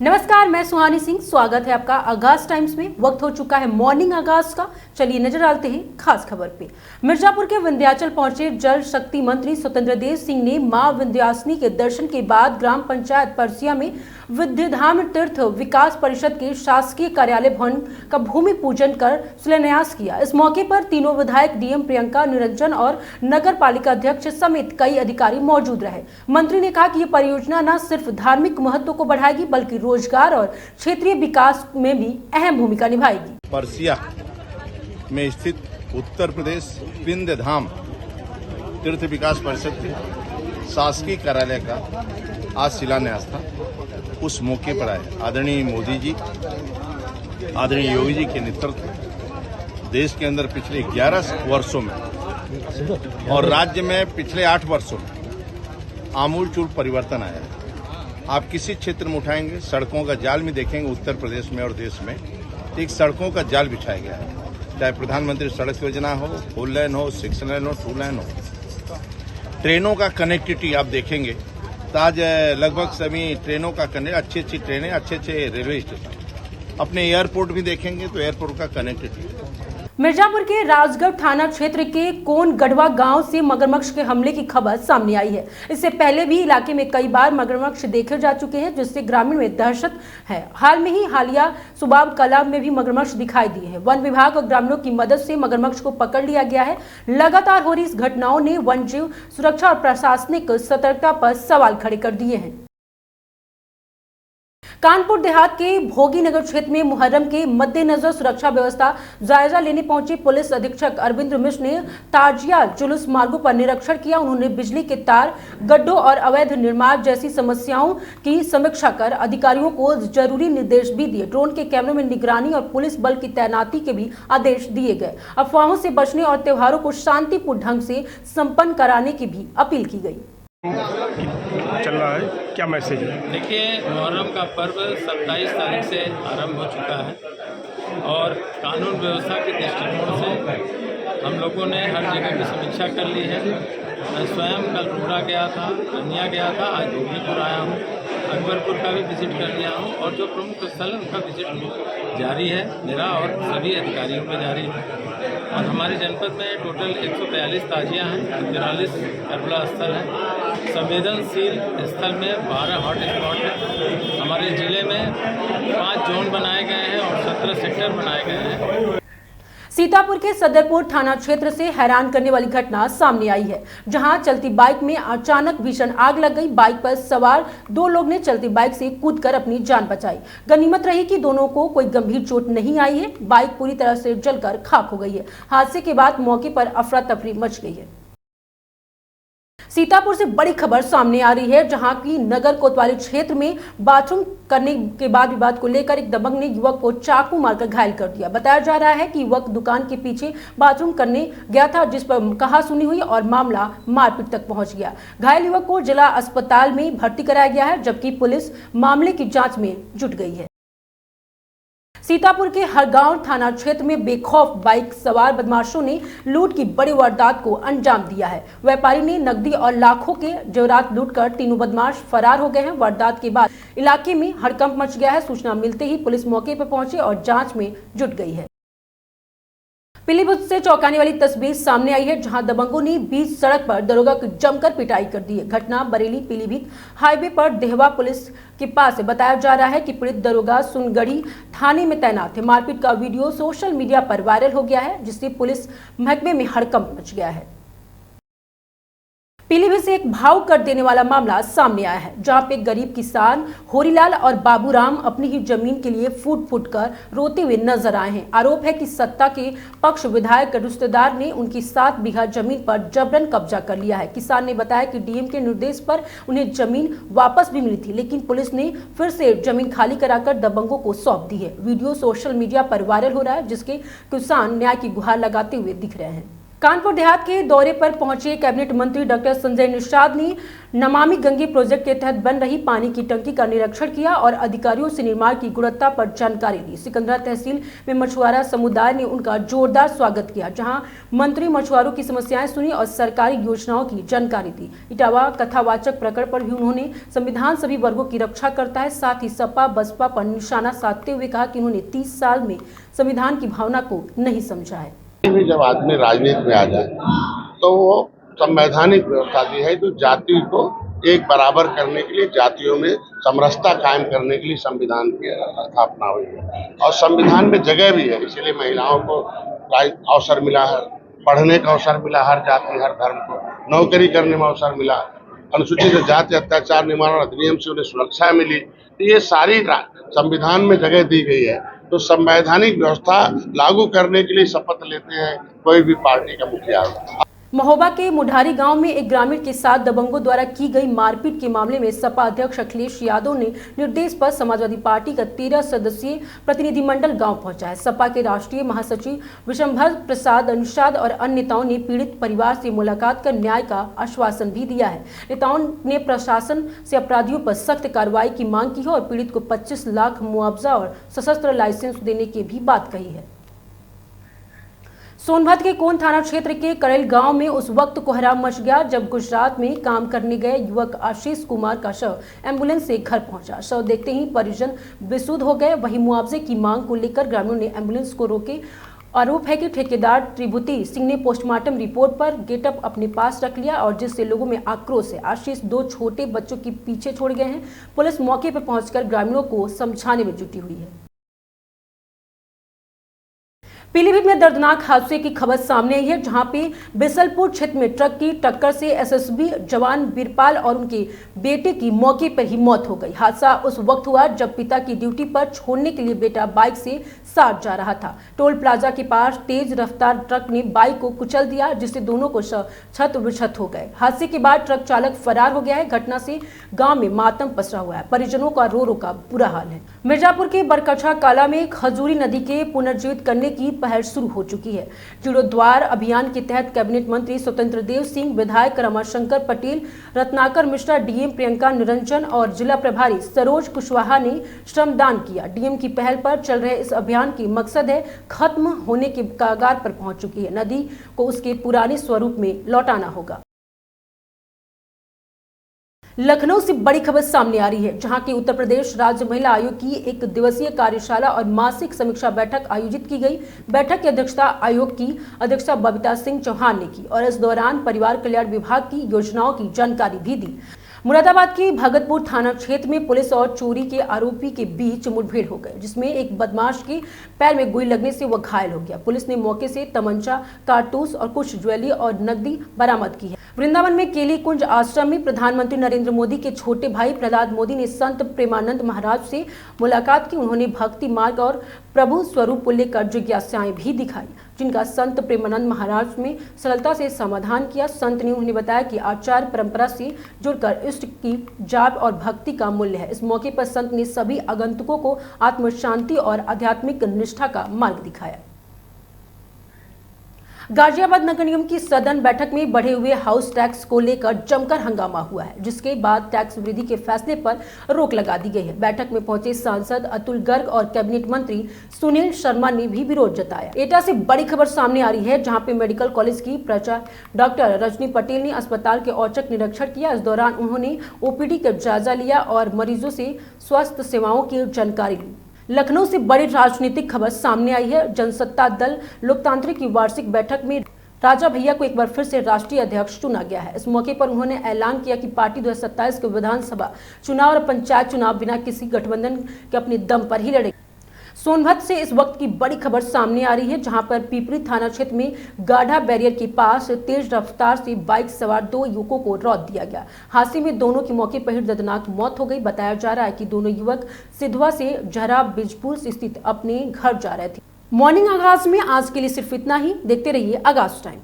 नमस्कार, मैं सुहानी सिंह। स्वागत है आपका आगाज टाइम्स में। वक्त हो चुका है मॉर्निंग आगाज का। चलिए नजर डालते हैं खास खबर पे। मिर्जापुर के विंध्याचल पहुंचे जल शक्ति मंत्री स्वतंत्र देव सिंह ने मां विंध्यासिनी के दर्शन के बाद ग्राम पंचायत परसिया में विद्याधाम तीर्थ विकास परिषद के शासकीय कार्यालय भवन का भूमि पूजन कर शिलान्यास किया। इस मौके पर तीनों विधायक डीएम प्रियंका निरंजन और नगर पालिका अध्यक्ष समेत कई अधिकारी मौजूद रहे। मंत्री ने कहा कि यह परियोजना न सिर्फ धार्मिक महत्व को बढ़ाएगी बल्कि रोजगार और क्षेत्रीय विकास में भी अहम भूमिका निभाएगी। परसिया में स्थित उत्तर प्रदेश विंध्यधाम तीर्थ विकास परिषद के शासकीय कार्यालय का आज शिलान्यास था। उस मौके पर आए आदरणीय मोदी जी, आदरणीय योगी जी के नेतृत्व देश के अंदर पिछले 11 वर्षों में और राज्य में पिछले 8 वर्षों में आमूलचूल परिवर्तन आया है। आप किसी क्षेत्र में उठाएंगे, सड़कों का जाल में देखेंगे उत्तर प्रदेश में और देश में एक सड़कों का जाल बिछाया गया है। चाहे प्रधानमंत्री सड़क योजना हो, 4 लेन हो, 6 लेन हो, 2 लेन हो, ट्रेनों का कनेक्टिविटी आप देखेंगे तो आज लगभग सभी ट्रेनों का अच्छी ट्रेनें, अच्छे रेलवे स्टेशन, अपने एयरपोर्ट भी देखेंगे तो एयरपोर्ट का कनेक्टिविटी। मिर्जापुर के राजगढ़ थाना क्षेत्र के कोन गढ़वा गांव से मगरमच्छ के हमले की खबर सामने आई है। इससे पहले भी इलाके में कई बार मगरमच्छ देखे जा चुके हैं, जिससे ग्रामीण में दहशत है। हाल में ही हालिया सुबाब कला में भी मगरमच्छ दिखाई दिए हैं। वन विभाग और ग्रामीणों की मदद से मगरमच्छ को पकड़ लिया गया है। लगातार हो रही इस घटनाओं ने वन जीव सुरक्षा और प्रशासनिक सतर्कता पर सवाल खड़े कर दिए हैं। कानपुर देहात के भोगी नगर क्षेत्र में मुहर्रम के मद्देनजर सुरक्षा व्यवस्था जायजा लेने पहुंचे पुलिस अधीक्षक अरविंद मिश्र ने ताजिया जुलूस मार्गों पर निरीक्षण किया। उन्होंने बिजली के तार, गड्ढों और अवैध निर्माण जैसी समस्याओं की समीक्षा कर अधिकारियों को जरूरी निर्देश भी दिए। ड्रोन के कैमरों में निगरानी और पुलिस बल की तैनाती के भी आदेश दिए गए। अफवाहों से बचने और त्योहारों को शांतिपूर्ण ढंग से संपन्न कराने की भी अपील की गई। चल रहा है, क्या मैसेज है? देखिए, मुहर्रम का पर्व 27 तारीख से आरंभ हो चुका है और कानून व्यवस्था के दृष्टिकोण से हम लोगों ने हर जगह की समीक्षा कर ली है। मैं स्वयं कल रोड़ा गया था, कन्या गया था, आज भोगीपुर आया हूँ, अकबरपुर का भी विजिट कर लिया हूँ और जो प्रमुख स्थल है उनका विजिट जारी है मेरा और सभी अधिकारियों का जारी है। और हमारे जनपद में टोटल 142 ताजियाँ हैं, 43 करबला स्थल हैं। संवेदनशील स्थल में 12 हॉट स्पॉट हैं। हमारे जिले में 5 जोन बनाए गए हैं और 17 सेक्टर बनाए गए हैं। सीतापुर के सदरपुर थाना क्षेत्र से हैरान करने वाली घटना सामने आई है, जहां चलती बाइक में अचानक भीषण आग लग गई। बाइक पर सवार 2 लोग ने चलती बाइक से कूदकर अपनी जान बचाई। गनीमत रही कि दोनों को कोई गंभीर चोट नहीं आई है। बाइक पूरी तरह से जलकर खाक हो गई है। हादसे के बाद मौके पर अफरा तफरी मच गई है। सीतापुर से बड़ी खबर सामने आ रही है, जहां की नगर कोतवाली क्षेत्र में बाथरूम करने के बाद विवाद को लेकर एक दबंग ने युवक को चाकू मारकर घायल कर दिया। बताया जा रहा है कि युवक दुकान के पीछे बाथरूम करने गया था, जिस पर कहासुनी हुई और मामला मारपीट तक पहुंच गया। घायल युवक को जिला अस्पताल में भर्ती कराया गया है, जबकि पुलिस मामले की जांच में जुट गई है। सीतापुर के हरगांव थाना क्षेत्र में बेखौफ बाइक सवार बदमाशों ने लूट की बड़ी वारदात को अंजाम दिया है। व्यापारी ने नकदी और लाखों के जेवरात लूटकर तीनों बदमाश फरार हो गए हैं। वारदात के बाद इलाके में हड़कंप मच गया है। सूचना मिलते ही पुलिस मौके पर पहुंची और जांच में जुट गई है। पीलीभीत से चौंकाने वाली तस्वीर सामने आई है, जहां दबंगों ने बीच सड़क पर दरोगा की जमकर पिटाई कर दी है। घटना बरेली पीलीभीत हाईवे पर देहवा पुलिस के पास है। बताया जा रहा है कि पीड़ित दरोगा सुनगढ़ी थाने में तैनात थे। मारपीट का वीडियो सोशल मीडिया पर वायरल हो गया है, जिससे पुलिस महकमे में हड़कंप मच गया है। पीलीभीत से एक भावुक कर देने वाला मामला सामने आया है, जहां पे गरीब किसान होरीलाल और बाबूराम अपनी ही जमीन के लिए फूट फूट कर रोते हुए नजर आए हैं। आरोप है कि सत्ता के पक्ष विधायक रिश्तेदार ने उनकी 7 बीघा जमीन पर जबरन कब्जा कर लिया है। किसान ने बताया कि डीएम के निर्देश पर उन्हें जमीन वापस भी मिली थी, लेकिन पुलिस ने फिर से जमीन खाली कराकर दबंगों को सौंप दी है। वीडियो सोशल मीडिया पर वायरल हो रहा है, जिसके किसान न्याय की गुहार लगाते हुए दिख रहे हैं। कानपुर देहात के दौरे पर पहुंचे कैबिनेट मंत्री डॉक्टर संजय निषाद ने नमामि गंगे प्रोजेक्ट के तहत बन रही पानी की टंकी का निरीक्षण किया और अधिकारियों से निर्माण की गुणवत्ता पर जानकारी ली। सिकंदरा तहसील में मछुआरा समुदाय ने उनका जोरदार स्वागत किया, जहां मंत्री मछुआरों की समस्याएं सुनी और सरकारी योजनाओं की जानकारी दी। इटावा कथावाचक प्रकरण पर भी उन्होंने संविधान सभी वर्गों की रक्षा करता है, साथ ही सपा बसपा पर निशाना साधते हुए कहा कि उन्होंने 30 साल में संविधान की भावना को नहीं समझा है। जब आदमी राजनीति में आ जाए तो वो संवैधानिक व्यवस्था दी है, तो जाति को एक बराबर करने के लिए, जातियों में समरसता कायम करने के लिए संविधान की स्थापना हुई है और संविधान में जगह भी है। इसलिए महिलाओं को अवसर मिला है, पढ़ने का अवसर मिला, हर जाति हर धर्म को नौकरी करने में अवसर मिला, अनुसूचित जाति अत्याचार निवारण अधिनियम से उन्हें सुरक्षा मिली। तो ये सारी संविधान में जगह दी गई है। तो संवैधानिक व्यवस्था लागू करने के लिए शपथ लेते हैं कोई भी पार्टी का मुखिया। महोबा के मुढारी गांव में एक ग्रामीण के साथ दबंगों द्वारा की गई मारपीट के मामले में सपा अध्यक्ष अखिलेश यादव ने निर्देश पर समाजवादी पार्टी का 13 सदस्यीय प्रतिनिधिमंडल गांव पहुंचा है। सपा के राष्ट्रीय महासचिव विशंभर प्रसाद निषाद और अन्य नेताओं ने पीड़ित परिवार से मुलाकात कर न्याय का आश्वासन भी दिया है। नेताओं ने प्रशासन से अपराधियों पर सख्त कार्रवाई की मांग की है और पीड़ित को 25 लाख मुआवजा और सशस्त्र लाइसेंस देने की भी बात कही है। सोनभद्र के कोन थाना क्षेत्र के करेल गांव में उस वक्त कोहराम मच गया जब गुजरात में काम करने गए युवक आशीष कुमार का शव एम्बुलेंस से घर पहुंचा। शव देखते ही परिजन बेसुध हो गए। वहीं मुआवजे की मांग को लेकर ग्रामीणों ने एम्बुलेंस को रोके। आरोप है कि ठेकेदार त्रिभुति सिंह ने पोस्टमार्टम रिपोर्ट पर गेटअप अपने पास रख लिया और जिससे लोगों में आक्रोश है। आशीष 2 छोटे बच्चों के पीछे छोड़ गए हैं। पुलिस मौके पर पहुंचकर ग्रामीणों को समझाने में जुटी हुई है। पीलीभीत में दर्दनाक हादसे की खबर सामने आई है, जहां पे बिसलपुर क्षेत्र में ट्रक की टक्कर से एसएसबी जवान बीरपाल और उनके बेटे की मौके पर ही मौत हो गई। हादसा उस वक्त हुआ जब पिता की ड्यूटी पर छोड़ने के लिए बेटा बाइक से साथ जा रहा था। टोल प्लाजा के पास तेज रफ्तार ट्रक ने बाइक को कुचल दिया, जिससे दोनों को छत विक्षत हो गए। हादसे के बाद ट्रक चालक फरार हो गया है। घटना से गाँव में मातम पसरा हुआ है। परिजनों का रो रो का बुरा हाल है। मिर्जापुर के बरकछा काला में खजूरी नदी के पुनर्जीवित करने की पहल शुरू हो चुकी है। जीर्णोद्धार अभियान के तहत कैबिनेट मंत्री स्वतंत्र देव सिंह, विधायक रमाशंकर पटेल, रत्नाकर मिश्रा, डीएम प्रियंका निरंजन और जिला प्रभारी सरोज कुशवाहा ने श्रमदान किया। डीएम की पहल पर चल रहे इस अभियान की मकसद है खत्म होने के कगार पर पहुंच चुकी है नदी को उसके पुराने स्वरूप में लौटाना होगा। लखनऊ से बड़ी खबर सामने आ रही है, जहां की उत्तर प्रदेश राज्य महिला आयोग की 1 दिवसीय कार्यशाला और मासिक समीक्षा बैठक आयोजित की गई। बैठक की अध्यक्षता आयोग की अध्यक्षा बबीता सिंह चौहान ने की और इस दौरान परिवार कल्याण विभाग की योजनाओं की जानकारी भी दी। मुरादाबाद के भगतपुर थाना क्षेत्र में पुलिस और चोरी के आरोपी के बीच मुठभेड़ हो गई, जिसमें एक बदमाश के पैर में गोली लगने से वह घायल हो गया। पुलिस ने मौके से तमंचा, कारतूस और कुछ ज्वेलरी और नकदी बरामद की है। वृंदावन में केली कुंज आश्रम में प्रधानमंत्री नरेंद्र मोदी के छोटे भाई प्रहलाद मोदी ने संत प्रेमानंद महाराज से मुलाकात की। उन्होंने भक्ति मार्ग और प्रभु स्वरूप को लेकर जिज्ञासाएं भी दिखाई, जिनका संत प्रेमानंद महाराज में सरलता से समाधान किया। संत ने उन्हें बताया कि आचार परंपरा से जुड़कर इष्ट की जाप और भक्ति का मूल्य है। इस मौके पर संत ने सभी आगंतुकों को आत्म शांति और आध्यात्मिक निष्ठा का मार्ग दिखाया। गाजियाबाद नगर निगम की सदन बैठक में बढ़े हुए हाउस टैक्स को लेकर जमकर हंगामा हुआ है, जिसके बाद टैक्स वृद्धि के फैसले पर रोक लगा दी गई है। बैठक में पहुंचे सांसद अतुल गर्ग और कैबिनेट मंत्री सुनील शर्मा ने भी विरोध जताया। एटा से बड़ी खबर सामने आ रही है, जहां पे मेडिकल कॉलेज की प्राचार्य डॉक्टर रजनी पटेल ने अस्पताल के औचक निरीक्षण किया। इस दौरान उन्होंने ओपीडी का जायजा लिया और मरीजों से स्वास्थ्य सेवाओं की जानकारी ली। लखनऊ से बड़ी राजनीतिक खबर सामने आई है। जनसत्ता दल लोकतांत्रिक की वार्षिक बैठक में राजा भैया को एक बार फिर से राष्ट्रीय अध्यक्ष चुना गया है। इस मौके पर उन्होंने ऐलान किया कि पार्टी 2027 के विधानसभा चुनाव और पंचायत चुनाव बिना किसी गठबंधन के अपने दम पर ही लड़ेगी। सोनभद्र से इस वक्त की बड़ी खबर सामने आ रही है, जहां पर पीपरी थाना क्षेत्र में गाढ़ा बैरियर के पास तेज रफ्तार से बाइक सवार 2 युवकों को रौंद दिया गया। हादसे में दोनों की मौके पर ही दर्दनाक मौत हो गई। बताया जा रहा है कि दोनों युवक सिधवा से जहरा बिजपुर स्थित अपने घर जा रहे थे। मॉर्निंग आगाज में आज के लिए सिर्फ इतना ही। देखते रहिए आगाज टाइम।